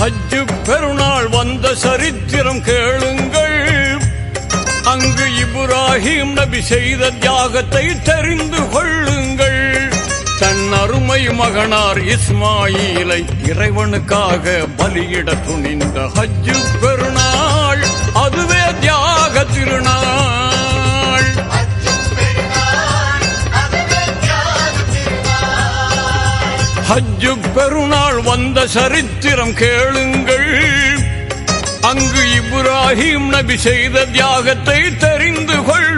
ஹஜ்ஜு பெருநாள் வந்த சரித்திரம் கேளுங்கள். அங்கு இப்ராஹிம் நபி செய்த தியாகத்தை தெரிந்து கொள்ளுங்கள். தன் அருமை மகனார் இஸ்மாயிலை இறைவனுக்காக பலியிட துணிந்த ஹஜ்ஜு பெருநாள் அதுவே தியாக திருநாள். ஹஜ்ஜு பெருநாள் வந்த சரித்திரம் கேளுங்கள். அங்கு இப்ராஹிம் நபி செய்த தியாகத்தை தெரிந்து கொள்.